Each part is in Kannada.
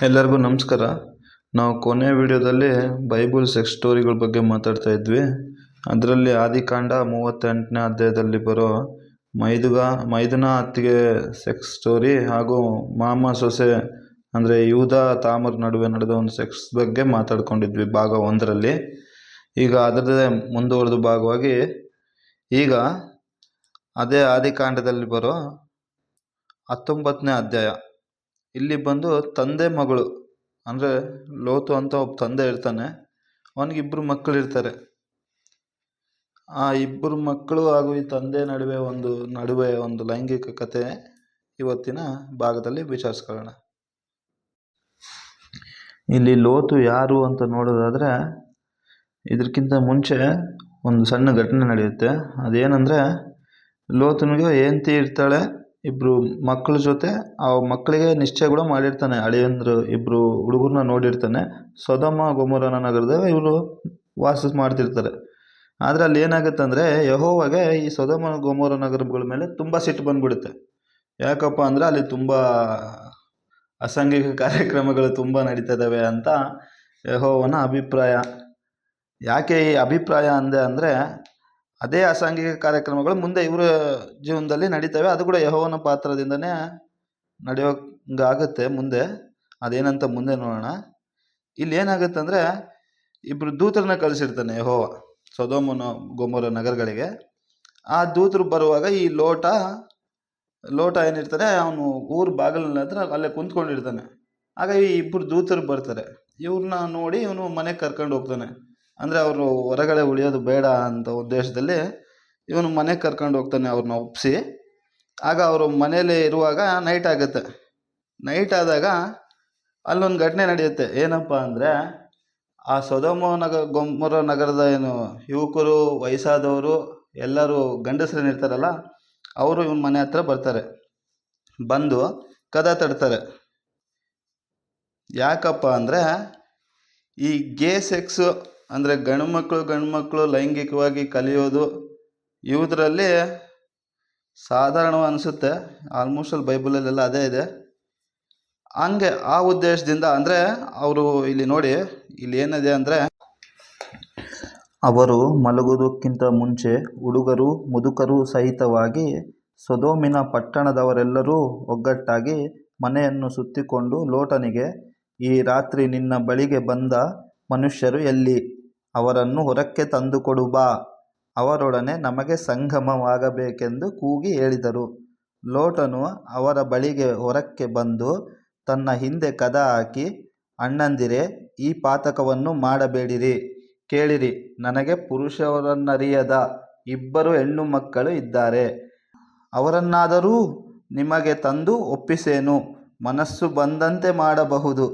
ಎಲ್ಲರಿಗೂ ನಮಸ್ಕಾರ. ನಾವು ಕೊನೆ ವಿಡಿಯೋದಲ್ಲಿ ಬೈಬಲ್ ಸೆಕ್ಸ್ ಸ್ಟೋರಿಗಳ ಬಗ್ಗೆ ಮಾತಾಡ್ತಾ ಇದ್ವಿ. ಅದರಲ್ಲಿ ಆದಿಕಾಂಡ 38ನೇ ಅಧ್ಯಾಯದಲ್ಲಿ ಬರೋ ಮೈದುನ ಅತ್ತಿಗೆ ಸೆಕ್ಸ್ ಸ್ಟೋರಿ ಹಾಗೂ ಮಾಮ ಸೊಸೆ ಅಂದರೆ ಯೂದ ತಾಮರ್ ನಡುವೆ ನಡೆದ ಒಂದು ಸೆಕ್ಸ್ ಬಗ್ಗೆ ಮಾತಾಡ್ಕೊಂಡಿದ್ವಿ ಭಾಗ 1ರಲ್ಲಿ. ಈಗ ಅದರದೇ ಮುಂದುವರೆದ ಭಾಗವಾಗಿ ಈಗ ಅದೇ ಆದಿಕಾಂಡದಲ್ಲಿ ಬರೋ 19ನೇ ಅಧ್ಯಾಯ. ಇಲ್ಲಿ ಬಂದು ತಂದೆ ಮಗಳು ಅಂದರೆ ಲೋತು ಅಂತ ಒಬ್ಬ ತಂದೆ ಇರ್ತಾನೆ. ಅವನಿಗಿಬ್ಬರು ಮಕ್ಕಳು ಇರ್ತಾರೆ. ಆ ಇಬ್ಬರು ಮಕ್ಕಳು ಹಾಗೂ ಈ ತಂದೆ ನಡುವೆ ಒಂದು ಲೈಂಗಿಕ ಕಥೆ ಇವತ್ತಿನ ಭಾಗದಲ್ಲಿ ವಿಚಾರಿಸ್ಕೊಳ್ಳೋಣ. ಇಲ್ಲಿ ಲೋತು ಯಾರು ಅಂತ ನೋಡೋದಾದರೆ ಇದಕ್ಕಿಂತ ಮುಂಚೆ ಒಂದು ಸಣ್ಣ ಘಟನೆ ನಡೆಯುತ್ತೆ. ಅದೇನೆಂದರೆ, ಲೋತನಿಗೆ ಹೆಂಡತಿ ಇರ್ತಾಳೆ, ಇಬ್ಬರು ಮಕ್ಕಳ ಜೊತೆ ಆ ಮಕ್ಕಳಿಗೆ ನಿಶ್ಚಯ ಕೂಡ ಮಾಡಿರ್ತಾನೆ. ಅಳಿಯಂದ್ರು ಇಬ್ಬರು ಹುಡುಗರನ್ನ ನೋಡಿರ್ತಾನೆ. ಸೊದೋಮ ಗೊಮೋರನ ನಗರದಾಗ ಇವರು ವಾಸ ಮಾಡ್ತಿರ್ತಾರೆ. ಆದರೆ ಅಲ್ಲಿ ಏನಾಗುತ್ತೆ ಅಂದರೆ, ಯೆಹೋವಗೆ ಈ ಸೊದೋಮ ಗೊಮೋರ ನಗರಗಳ ಮೇಲೆ ತುಂಬ ಸಿಟ್ಟು ಬಂದ್ಬಿಡುತ್ತೆ. ಯಾಕಪ್ಪ ಅಂದರೆ ಅಲ್ಲಿ ತುಂಬ ಅಸಾಂಘಿಕ ಕಾರ್ಯಕ್ರಮಗಳು ತುಂಬ ನಡೀತಾ ಇದ್ದಾವೆ ಅಂತ ಯೆಹೋವನ ಅಭಿಪ್ರಾಯ. ಯಾಕೆ ಈ ಅಭಿಪ್ರಾಯ ಅಂದೆ ಅಂದರೆ, ಅದೇ ಅಸಾಂಘಿಕ ಕಾರ್ಯಕ್ರಮಗಳು ಮುಂದೆ ಇವರ ಜೀವನದಲ್ಲಿ ನಡೀತವೆ. ಅದು ಕೂಡ ಯೆಹೋವನ ಪಾತ್ರದಿಂದನೇ ನಡೆಯೋಂಗಾಗುತ್ತೆ ಮುಂದೆ. ಅದೇನಂತ ಮುಂದೆ ನೋಡೋಣ. ಇಲ್ಲಿ ಏನಾಗುತ್ತೆ ಅಂದರೆ, ಇಬ್ಬರು ದೂತರನ್ನ ಕಳಿಸಿರ್ತಾನೆ ಯೆಹೋವ ಸೊದೋಮ ಗೊಮೋರ ನಗರಗಳಿಗೆ. ಆ ದೂತರು ಬರುವಾಗ ಈ ಲೋಟ ಏನಿರ್ತಾರೆ ಅವನು ಊರು ಬಾಗಿಲಿನ ಹತ್ರ ಅಲ್ಲೇ ಕುಂತ್ಕೊಂಡಿರ್ತಾನೆ. ಆಗ ಈ ಇಬ್ಬರು ದೂತರು ಬರ್ತಾರೆ. ಇವ್ರನ್ನ ನೋಡಿ ಇವನು ಮನೆಗೆ ಕರ್ಕೊಂಡು ಹೋಗ್ತಾನೆ. ಅಂದರೆ ಅವರು ಹೊರಗಡೆ ಉಳಿಯೋದು ಬೇಡ ಅಂತ ಉದ್ದೇಶದಲ್ಲಿ ಇವನು ಮನೆಗೆ ಕರ್ಕೊಂಡು ಹೋಗ್ತಾನೆ ಅವ್ರನ್ನ ಒಪ್ಪಿಸಿ. ಆಗ ಅವರು ಮನೇಲಿ ಇರುವಾಗ ನೈಟ್ ಆಗುತ್ತೆ. ನೈಟ್ ಆದಾಗ ಅಲ್ಲೊಂದು ಘಟನೆ ನಡೆಯುತ್ತೆ. ಏನಪ್ಪ ಅಂದರೆ, ಆ ಸೊದೋಮ ಗೊಮೋರ ನಗರದ ಯುವಕರು, ವಯಸ್ಸಾದವರು ಎಲ್ಲರೂ ಗಂಡಸರೇನಿರ್ತಾರಲ್ಲ ಅವರು ಇವನ ಮನೆ ಹತ್ರ ಬರ್ತಾರೆ. ಬಂದು ಕದ ತಡ್ತಾರೆ. ಯಾಕಪ್ಪ ಅಂದರೆ, ಈ ಗೇ ಸೆಕ್ಸು ಅಂದರೆ ಗಂಡು ಮಕ್ಕಳು ಲೈಂಗಿಕವಾಗಿ ಕಲಿಯೋದು ಇವುದರಲ್ಲಿ ಸಾಧಾರಣ ಅನಿಸುತ್ತೆ. ಆಲ್ಮೋಸ್ಟ್ ಅಲ್ಲಿ ಬೈಬಲಲ್ಲೆಲ್ಲ ಅದೇ ಇದೆ. ಹಂಗೆ ಆ ಉದ್ದೇಶದಿಂದ ಅಂದರೆ ಅವರು ಇಲ್ಲಿ ನೋಡಿ, ಇಲ್ಲಿ ಏನಿದೆ ಅಂದರೆ, ಅವರು ಮಲಗುವುದಕ್ಕಿಂತ ಮುಂಚೆ ಹುಡುಗರು ಮುದುಕರು ಸಹಿತವಾಗಿ ಸೊದೋಮಿನ ಪಟ್ಟಣದವರೆಲ್ಲರೂ ಒಗ್ಗಟ್ಟಾಗಿ ಮನೆಯನ್ನು ಸುತ್ತಿಕೊಂಡು ಲೋಟನಿಗೆ, ಈ ರಾತ್ರಿ ನಿನ್ನ ಬಳಿಗೆ ಬಂದ ಮನುಷ್ಯರು ಎಲ್ಲಿ? ಅವರನ್ನು ಹೊರಕ್ಕೆ ತಂದುಕೊಡು ಬಾ, ಅವರೊಡನೆ ನಮಗೆ ಸಂಗಮವಾಗಬೇಕೆಂದು ಕೂಗಿ ಹೇಳಿದರು. ಲೋಟನು ಅವರ ಬಳಿಗೆ ಹೊರಕ್ಕೆ ಬಂದು ತನ್ನ ಹಿಂದೆ ಕದ ಹಾಕಿ, ಅಣ್ಣಂದಿರೇ, ಈ ಪಾತಕವನ್ನು ಮಾಡಬೇಡಿರಿ. ಕೇಳಿರಿ, ನನಗೆ ಪುರುಷರನ್ನರಿಯದ 2 ಹೆಣ್ಣು ಮಕ್ಕಳು ಇದ್ದಾರೆ. ಅವರನ್ನಾದರೂ ನಿಮಗೆ ತಂದು ಒಪ್ಪಿಸೇನು. ಮನಸ್ಸು ಬಂದಂತೆ ಮಾಡಬಹುದು.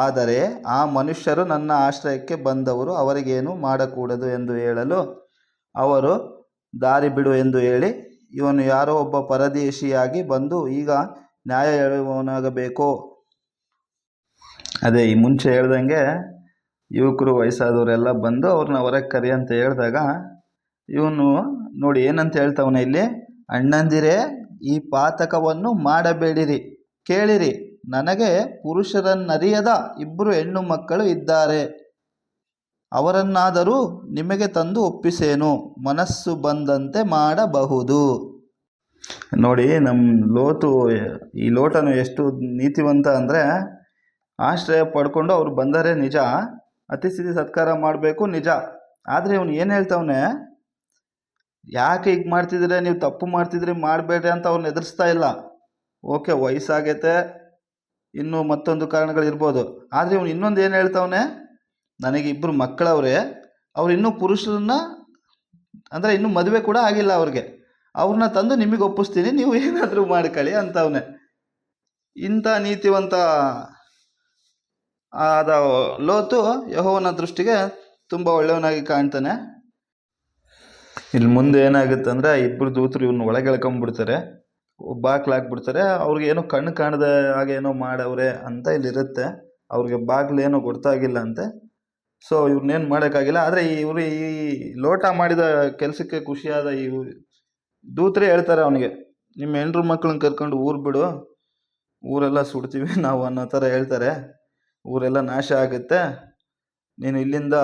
ಆದರೆ ಆ ಮನುಷ್ಯರು ನನ್ನ ಆಶ್ರಯಕ್ಕೆ ಬಂದವರು, ಅವರಿಗೇನು ಮಾಡಕೂಡದು ಎಂದು ಹೇಳಲು ಅವರು, ದಾರಿ ಬಿಡು ಎಂದು ಹೇಳಿ, ಇವನು ಯಾರೋ ಒಬ್ಬ ಪರದೇಶಿಯಾಗಿ ಬಂದು ಈಗ ನ್ಯಾಯ ಹೇಳುವವನಾಗಬೇಕೋ? ಅದೇ ಈ ಮುಂಚೆ ಹೇಳ್ದಂಗೆ ಯುವಕರು ವಯಸ್ಸಾದವರೆಲ್ಲ ಬಂದು ಅವ್ರನ್ನ ಹೊರಗೆ ಕರಿ ಅಂತ ಹೇಳಿದಾಗ ಇವನು ನೋಡಿ ಏನಂತ ಹೇಳ್ತಾವನೆ ಇಲ್ಲಿ, ಅಣ್ಣಂದಿರೇ, ಈ ಪಾತಕವನ್ನು ಮಾಡಬೇಡಿರಿ. ಕೇಳಿರಿ, ನನಗೆ ಪುರುಷರನ್ನರಿಯದ 2 ಹೆಣ್ಣು ಮಕ್ಕಳು ಇದ್ದಾರೆ. ಅವರನ್ನಾದರೂ ನಿಮಗೆ ತಂದು ಒಪ್ಪಿಸೇನು. ಮನಸ್ಸು ಬಂದಂತೆ ಮಾಡಬಹುದು. ನೋಡಿ, ಈ ಲೋಟನು ಎಷ್ಟು ನೀತಿವಂತ ಅಂದರೆ, ಆಶ್ರಯ ಪಡ್ಕೊಂಡು ಅವ್ರು ಬಂದರೆ ನಿಜ, ಅತಿಥಿ ಸತ್ಕಾರ ಮಾಡಬೇಕು ನಿಜ. ಆದರೆ ಇವನು ಏನು ಹೇಳ್ತಾವನೆ, ಯಾಕೆ ಹೀಗೆ ಮಾಡ್ತಿದ್ರೆ, ನೀವು ತಪ್ಪು ಮಾಡ್ತಿದ್ರಿ, ಮಾಡಬೇಡ್ರಿ ಅಂತ ಅವ್ರನ್ನ ಎದುರಿಸ್ತಾ ಇಲ್ಲ. ಓಕೆ, ವಯಸ್ಸಾಗೈತೆ, ಇನ್ನೂ ಮತ್ತೊಂದು ಕಾರಣಗಳಿರ್ಬೋದು. ಆದರೆ ಇವನು ಇನ್ನೊಂದು ಏನು ಹೇಳ್ತಾವನೆ, ನನಗೆ 2 ಮಕ್ಕಳವ್ರೆ, ಅವ್ರು ಇನ್ನೂ ಪುರುಷರನ್ನ ಅಂದರೆ ಇನ್ನೂ ಮದುವೆ ಕೂಡ ಆಗಿಲ್ಲ ಅವ್ರಿಗೆ, ಅವ್ರನ್ನ ತಂದು ನಿಮಗೆ ಒಪ್ಪಿಸ್ತೀನಿ, ನೀವು ಏನಾದರೂ ಮಾಡ್ಕೊಳ್ಳಿ ಅಂತವನೆ. ಇಂಥ ನೀತಿವಂತ ಆದ ಲೋತು ಯೆಹೋವನ ದೃಷ್ಟಿಗೆ ತುಂಬ ಒಳ್ಳೆಯವನಾಗಿ ಕಾಣ್ತಾನೆ. ಇಲ್ಲಿ ಮುಂದೆ ಏನಾಗುತ್ತೆ ಅಂದರೆ, 2 ದೂತರು ಇವನ್ನ ಒಳಗೆ ಎಳ್ಕೊಂಡ್ಬಿಡ್ತಾರೆ, ಬಾಗ್ಲಾಕ್ಬಿಡ್ತಾರೆ. ಅವ್ರಿಗೆ ಏನೋ ಕಣ್ಣು ಕಾಣದ ಹಾಗೆ ಏನೋ ಮಾಡವ್ರೆ ಅಂತ ಇಲ್ಲಿರುತ್ತೆ. ಅವ್ರಿಗೆ ಬಾಗಿಲು ಏನೋ ಗೊತ್ತಾಗಿಲ್ಲ ಅಂತೆ. ಸೊ ಇವ್ರನ್ನೇನು ಮಾಡೋಕ್ಕಾಗಿಲ್ಲ. ಆದರೆ ಇವರು ಈ ಲೋಟ ಮಾಡಿದ ಕೆಲಸಕ್ಕೆ ಖುಷಿಯಾದ ಈ ದೂತರೇ ಹೇಳ್ತಾರೆ ಅವನಿಗೆ, ನಿಮ್ಮ ಹೆಂಡ್ರು ಮಕ್ಕಳನ್ನ ಕರ್ಕೊಂಡು ಊರು ಬಿಡು, ಊರೆಲ್ಲ ಸುಡ್ತೀವಿ ನಾವು ಅನ್ನೋ ಥರ ಹೇಳ್ತಾರೆ. ಊರೆಲ್ಲ ನಾಶ ಆಗುತ್ತೆ, ನೀನು ಇಲ್ಲಿಂದ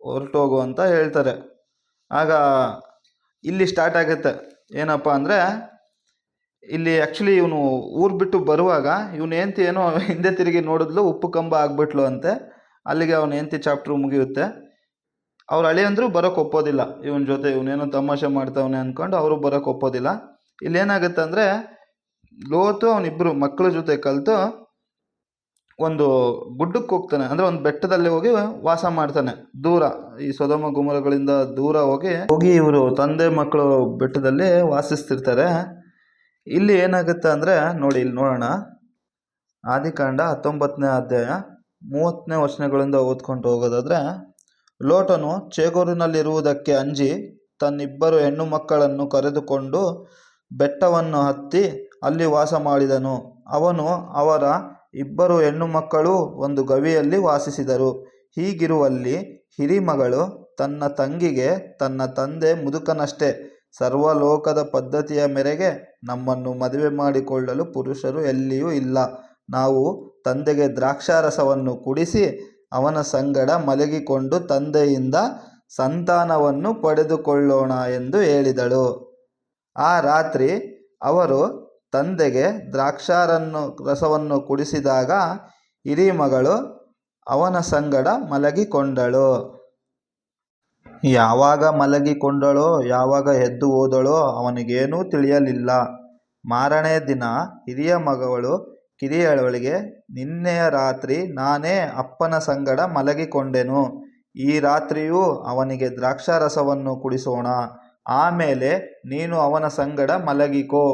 ಹೊರಟೋಗು ಅಂತ ಹೇಳ್ತಾರೆ. ಆಗ ಇಲ್ಲಿ ಸ್ಟಾರ್ಟ್ ಆಗುತ್ತೆ. ಏನಪ್ಪ ಅಂದರೆ, ಇಲ್ಲಿ ಆ್ಯಕ್ಚುಲಿ ಇವನು ಊರು ಬಿಟ್ಟು ಬರುವಾಗ ಇವನು ಹೆಂಡ್ತಿ ಏನೋ ಹಿಂದೆ ತಿರುಗಿ ನೋಡಿದ್ಲು, ಉಪ್ಪು ಕಂಬ ಆಗ್ಬಿಟ್ಲು ಅಂತೆ. ಅಲ್ಲಿಗೆ ಅವನ ಹೆಂಡ್ತಿ ಚಾಪ್ಟ್ರು ಮುಗಿಯುತ್ತೆ. ಅವ್ರು ಅಳಿಯಂದ್ರು ಬರೋಕ್ಕೆ ಒಪ್ಪೋದಿಲ್ಲ ಇವನ ಜೊತೆ, ಇವನೇನೋ ತಮಾಷೆ ಮಾಡ್ತಾವನೆ ಅಂದ್ಕೊಂಡು ಅವರು ಬರೋಕ್ಕೆ ಒಪ್ಪೋದಿಲ್ಲ. ಇಲ್ಲೇನಾಗುತ್ತೆ ಅಂದರೆ, ಲೋತು ಅವನಿಬ್ಬರು ಮಕ್ಕಳ ಜೊತೆ ಕಲಿತು ಒಂದು ಗುಡ್ಡಕ್ಕೆ ಹೋಗ್ತಾನೆ, ಅಂದರೆ ಒಂದು ಬೆಟ್ಟದಲ್ಲಿ ಹೋಗಿ ವಾಸ ಮಾಡ್ತಾನೆ ದೂರ, ಈ ಸೊದೋಮ ಗೊಮೋರಗಳಿಂದ ದೂರ ಹೋಗಿ ಇವರು ತಂದೆ ಮಕ್ಕಳು ಬೆಟ್ಟದಲ್ಲಿ ವಾಸಿಸ್ತಿರ್ತಾರೆ. ಇಲ್ಲಿ ಏನಾಗುತ್ತೆ ಅಂದರೆ ನೋಡಿ, ಇಲ್ಲಿ ನೋಡೋಣ. ಆದಿಕಾಂಡ 19ನೇ ಅಧ್ಯಾಯ 30ನೇ ವಚನಗಳಿಂದ ಓದ್ಕೊಂಡು ಹೋಗೋದಾದರೆ, ಲೋಟನು ಚೇಗೋರಿನಲ್ಲಿರುವುದಕ್ಕೆ ಅಂಜಿ ತನ್ನಿಬ್ಬರು ಹೆಣ್ಣು ಮಕ್ಕಳನ್ನು ಕರೆದುಕೊಂಡು ಬೆಟ್ಟವನ್ನು ಹತ್ತಿ ಅಲ್ಲಿ ವಾಸ ಮಾಡಿದನು. ಅವನು ಅವರ ಇಬ್ಬರು ಹೆಣ್ಣು ಮಕ್ಕಳು ಒಂದು ಗವಿಯಲ್ಲಿ ವಾಸಿಸಿದರು. ಹೀಗಿರುವಲ್ಲಿ ಹಿರಿಮಗಳು ತನ್ನ ತಂಗಿಗೆ, ತನ್ನ ತಂದೆ ಮುದುಕನಷ್ಟೇ, ಸರ್ವಲೋಕದ ಪದ್ಧತಿಯ ಮೇರೆಗೆ ನಮ್ಮನ್ನು ಮದುವೆ ಮಾಡಿಕೊಳ್ಳಲು ಪುರುಷರು ಎಲ್ಲಿಯೂ ಇಲ್ಲ. ನಾವು ತಂದೆಗೆ ದ್ರಾಕ್ಷಾರಸವನ್ನು ಕುಡಿಸಿ ಅವನ ಸಂಗಡ ಮಲಗಿಕೊಂಡು ತಂದೆಯಿಂದ ಸಂತಾನವನ್ನು ಪಡೆದುಕೊಳ್ಳೋಣ ಎಂದು ಹೇಳಿದಳು. ಆ ರಾತ್ರಿ ಅವರು ತಂದೆಗೆ ರಸವನ್ನು ಕುಡಿಸಿದಾಗ ಹಿರಿಮಗಳು ಅವನ ಸಂಗಡ ಮಲಗಿಕೊಂಡಳು. ಯಾವಾಗ ಮಲಗಿಕೊಂಡಳೋ, ಯಾವಾಗ ಎದ್ದು ಹೋದಳೋ ಅವನಿಗೇನೂ ತಿಳಿಯಲಿಲ್ಲ. ಮಾರನೇ ದಿನ ಹಿರಿಯ ಮಗಳು ಕಿರಿಯವಳಿಗೆ, ನಿನ್ನೆಯ ರಾತ್ರಿ ನಾನೇ ಅಪ್ಪನ ಸಂಗಡ ಮಲಗಿಕೊಂಡೆನು. ಈ ರಾತ್ರಿಯೂ ಅವನಿಗೆ ದ್ರಾಕ್ಷಾರಸವನ್ನು ಕುಡಿಸೋಣ, ಆಮೇಲೆ ನೀನು ಅವನ ಸಂಗಡ ಮಲಗಿಕೋ.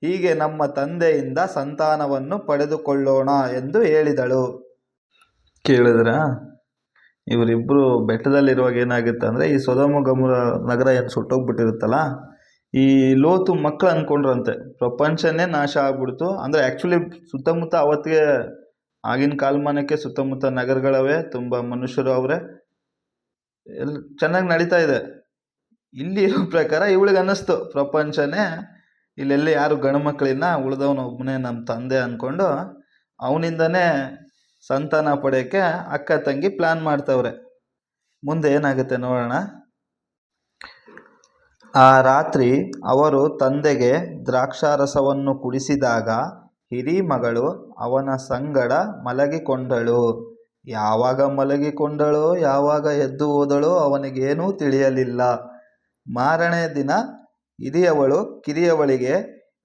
ಹೀಗೆ ನಮ್ಮ ತಂದೆಯಿಂದ ಸಂತಾನವನ್ನು ಪಡೆದುಕೊಳ್ಳೋಣ ಎಂದು ಹೇಳಿದಳು. ಕೇಳಿದ್ರ, ಇವರಿಬ್ಬರು ಬೆಟ್ಟದಲ್ಲಿರುವಾಗ ಏನಾಗುತ್ತೆ ಅಂದರೆ, ಈ ಸೊದೋಮ ಗೊಮೋರ ನಗರ ಏನು ಸುಟ್ಟೋಗ್ಬಿಟ್ಟಿರುತ್ತಲ್ಲ, ಈ ಲೋತು ಮಕ್ಕಳು ಅಂದ್ಕೊಂಡ್ರಂತೆ ಪ್ರಪಂಚನೇ ನಾಶ ಆಗ್ಬಿಡ್ತು. ಅಂದರೆ ಆ್ಯಕ್ಚುಲಿ ಸುತ್ತಮುತ್ತ ಅವತ್ತಿಗೆ ಆಗಿನ ಕಾಲಮಾನಕ್ಕೆ ಸುತ್ತಮುತ್ತ ನಗರಗಳವೆ, ತುಂಬ ಮನುಷ್ಯರು ಅವರೇ, ಎಲ್ಲ ಚೆನ್ನಾಗಿ ನಡೀತಾ ಇದೆ. ಇಲ್ಲಿ ಇರೋ ಪ್ರಕಾರ ಇವಳಿಗೆ ಅನ್ನಿಸ್ತು ಪ್ರಪಂಚನೇ, ಇಲ್ಲೆಲ್ಲಿ ಯಾರು ಗಂಡು ಮಕ್ಕಳಿಲ್ಲ, ಉಳಿದವನು ಒಬ್ಬನೇ ನಮ್ಮ ತಂದೆ ಅಂದ್ಕೊಂಡು ಅವನಿಂದನೇ ಸಂತಾನ ಪಡೆಯೋಕ್ಕೆ ಅಕ್ಕ ತಂಗಿ ಪ್ಲ್ಯಾನ್ ಮಾಡ್ತವ್ರೆ. ಮುಂದೆ ಏನಾಗುತ್ತೆ ನೋಡೋಣ. ಆ ರಾತ್ರಿ ಅವರು ತಂದೆಗೆ ದ್ರಾಕ್ಷಾರಸವನ್ನು ಕುಡಿಸಿದಾಗ ಹಿರಿಮಗಳು ಅವನ ಸಂಗಡ ಮಲಗಿಕೊಂಡಳು. ಯಾವಾಗ ಮಲಗಿಕೊಂಡಳೋ, ಯಾವಾಗ ಎದ್ದು ಹೋದಳೋ ಅವನಿಗೇನೂ ತಿಳಿಯಲಿಲ್ಲ. ಮಾರನೇ ದಿನ ಹಿರಿಯವಳು ಕಿರಿಯವಳಿಗೆ,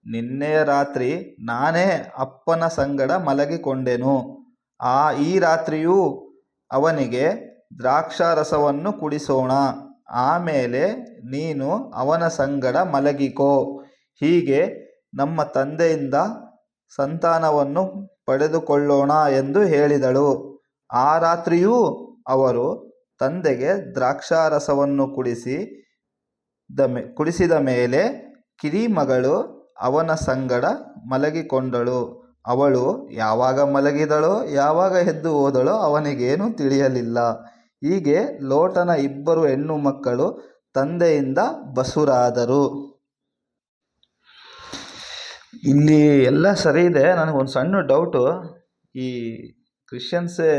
ನಿನ್ನೆಯ ರಾತ್ರಿ ನಾನೇ ಅಪ್ಪನ ಸಂಗಡ ಮಲಗಿಕೊಂಡೆನು. ಈ ರಾತ್ರಿಯೂ ಅವನಿಗೆ ದ್ರಾಕ್ಷಾರಸವನ್ನು ಕುಡಿಸೋಣ, ಆಮೇಲೆ ನೀನು ಅವನ ಸಂಗಡ ಮಲಗಿಕೋ. ಹೀಗೆ ನಮ್ಮ ತಂದೆಯಿಂದ ಸಂತಾನವನ್ನು ಪಡೆದುಕೊಳ್ಳೋಣ ಎಂದು ಹೇಳಿದಳು. ಆ ರಾತ್ರಿಯೂ ಅವರು ತಂದೆಗೆ ದ್ರಾಕ್ಷಾರಸವನ್ನು ಕುಡಿಸಿದ ಮೇಲೆ ಕಿರಿಮಗಳು ಅವನ ಸಂಗಡ ಮಲಗಿಕೊಂಡಳು. ಅವಳು ಯಾವಾಗ ಮಲಗಿದಳೋ, ಯಾವಾಗ ಎದ್ದು ಹೋದಳೋ ಅವನಿಗೇನೂ ತಿಳಿಯಲಿಲ್ಲ. ಹೀಗೆ ಲೋಟನ ಇಬ್ಬರು ಹೆಣ್ಣು ಮಕ್ಕಳು ತಂದೆಯಿಂದ ಬಸುರಾದರು. ಇಲ್ಲಿ ಎಲ್ಲ ಸರಿ ಇದೆ. ನನಗೊಂದು ಸಣ್ಣ ಡೌಟು, ಈ ಕ್ರಿಶ್ಚಿಯನ್ಸೇ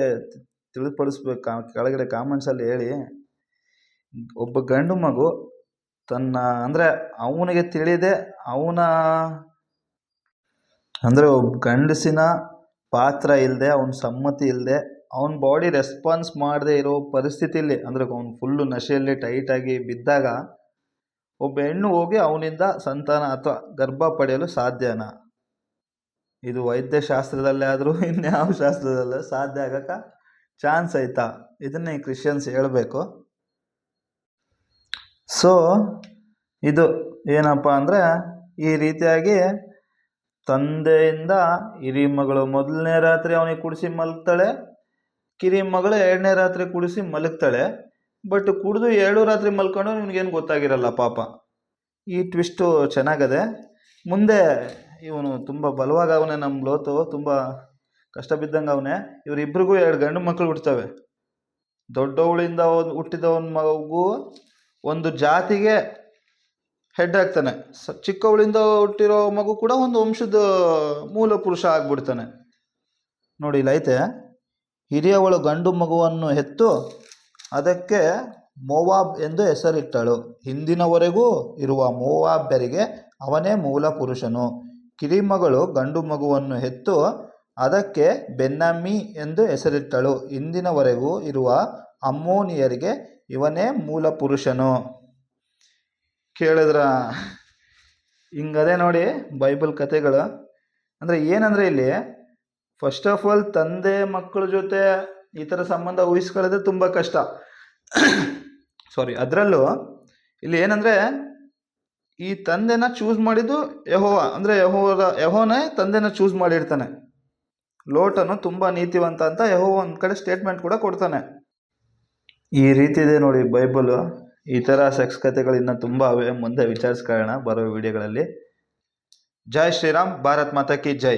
ತಿಳಿಪಡಿಸ್ಬೇಕು, ಕೆಳಗಡೆ ಕಾಮೆಂಟ್ಸಲ್ಲಿ ಹೇಳಿ. ಒಬ್ಬ ಗಂಡು ಮಗು ತನ್ನ ಅಂದರೆ ಅವನಿಗೆ ತಿಳಿದೆ, ಅಂದರೆ ಒಬ್ಬ ಗಂಡಸಿನ ಪಾತ್ರ ಇಲ್ಲದೆ, ಅವನ ಸಮ್ಮತಿ ಇಲ್ಲದೆ, ಅವನ ಬಾಡಿ ರೆಸ್ಪಾನ್ಸ್ ಮಾಡದೆ ಇರೋ ಪರಿಸ್ಥಿತಿಯಲ್ಲಿ, ಅಂದರೆ ಅವನು ಫುಲ್ಲು ನಶೆಯಲ್ಲಿ ಟೈಟಾಗಿ ಬಿದ್ದಾಗ ಒಬ್ಬ ಹೆಣ್ಣು ಹೋಗಿ ಅವನಿಂದ ಸಂತಾನ ಅಥವಾ ಗರ್ಭ ಪಡೆಯಲು ಸಾಧ್ಯನಾ? ಇದು ವೈದ್ಯಶಾಸ್ತ್ರದಲ್ಲೇ ಆದರೂ ಇನ್ಯಾವ ಶಾಸ್ತ್ರದಲ್ಲೇ ಸಾಧ್ಯ ಆಗಕ್ಕೆ ಚಾನ್ಸ್ ಐತಾ? ಇದನ್ನೇ ಕ್ರಿಶ್ಚಿಯನ್ಸ್ ಹೇಳಬೇಕು. ಸೊ ಇದು ಏನಪ್ಪ ಅಂದರೆ, ಈ ರೀತಿಯಾಗಿ ತಂದೆಯಿಂದ ಹಿರಿಮಗಳು ಮೊದಲನೇ ರಾತ್ರಿ ಅವನಿಗೆ ಕುಡಿಸಿ ಮಲಗ್ತಾಳೆ, ಕಿರಿಮಗಳು 2ನೇ ರಾತ್ರಿ ಕುಡಿಸಿ ಮಲಗ್ತಾಳೆ. ಬಟ್ ಕುಡಿದು 2 ರಾತ್ರಿ ಮಲ್ಕೊಂಡು ನಿನಗೇನು ಗೊತ್ತಾಗಿರಲ್ಲ ಪಾಪ. ಈ ಟ್ವಿಸ್ಟು ಚೆನ್ನಾಗದೆ. ಮುಂದೆ ಇವನು ತುಂಬ ಬಲವಾಗವನೇ, ನಮ್ಮ ಲೋತು ತುಂಬ ಕಷ್ಟ ಬಿದ್ದಂಗೆ ಅವನೇ. ಇವರಿಬ್ರಿಗೂ 2 ಗಂಡು ಮಕ್ಕಳು ಹುಡ್ತವೆ. ದೊಡ್ಡವಳಿಂದ ಹುಟ್ಟಿದವನ ಮಗು ಒಂದು ಜಾತಿಗೆ ಹೆಡ್ ಆಗ್ತಾನೆ, ಚಿಕ್ಕವಳಿಂದ ಹುಟ್ಟಿರೋ ಮಗು ಕೂಡ ಒಂದು ವಂಶದ ಮೂಲ ಪುರುಷ ಆಗ್ಬಿಡ್ತಾನೆ. ನೋಡಿ ಇಲ್ಲೈತೆ, ಹಿರಿಯವಳು ಗಂಡು ಮಗುವನ್ನು ಹೆತ್ತು ಅದಕ್ಕೆ ಮೋವಾಬ್ ಎಂದು ಹೆಸರಿಟ್ಟಳು. ಹಿಂದಿನವರೆಗೂ ಇರುವ ಮೋವಾಬ್ಯರಿಗೆ ಅವನೇ ಮೂಲ ಪುರುಷನು. ಕಿರಿಮಗಳು ಗಂಡು ಮಗುವನ್ನು ಹೆತ್ತು ಅದಕ್ಕೆ ಬೆನ್ನಮ್ಮಿ ಎಂದು ಹೆಸರಿಟ್ಟಳು. ಇಂದಿನವರೆಗೂ ಇರುವ ಅಮ್ಮೋನಿಯರಿಗೆ ಇವನೇ ಮೂಲ ಪುರುಷನು. ಕೇಳಿದ್ರ? ಹಿಂಗದೆ ನೋಡಿ ಬೈಬಲ್ ಕಥೆಗಳು. ಅಂದರೆ ಏನಂದರೆ ಇಲ್ಲಿ ಫಸ್ಟ್ ಆಫ್ ಆಲ್ ತಂದೆ ಮಕ್ಕಳ ಜೊತೆ ಈ ಥರ ಸಂಬಂಧ ಊಹಿಸ್ಕೊಳ್ಳೋದೇ ತುಂಬ ಕಷ್ಟ. ಅದರಲ್ಲೂ ಇಲ್ಲಿ ಏನಂದರೆ ಈ ತಂದೆನ ಚೂಸ್ ಮಾಡಿದ್ದು ಯೆಹೋವ, ಅಂದರೆ ಯೆಹೋವನೇ ತಂದೆನ ಚೂಸ್ ಮಾಡಿರ್ತಾನೆ. ಲೋಟನು ತುಂಬ ನೀತಿವಂತ ಅಂತ ಯೆಹೋವ ಒಂದು ಕಡೆ ಸ್ಟೇಟ್ಮೆಂಟ್ ಕೂಡ ಕೊಡ್ತಾನೆ. ಈ ರೀತಿ ಇದೆ ನೋಡಿ ಬೈಬಲು. ಈ ಥರ ಸೆಕ್ಸ್ ಕಥೆಗಳು ಇನ್ನೂ ತುಂಬ ಅವೆ, ಮುಂದೆ ವಿಚಾರಿಸ್ಕೊಳ್ಳೋಣ ಬರೋ ವಿಡಿಯೋಗಳಲ್ಲಿ. ಜೈ ಶ್ರೀರಾಮ್, ಭಾರತ್ ಮಾತಾ ಕಿ ಜೈ.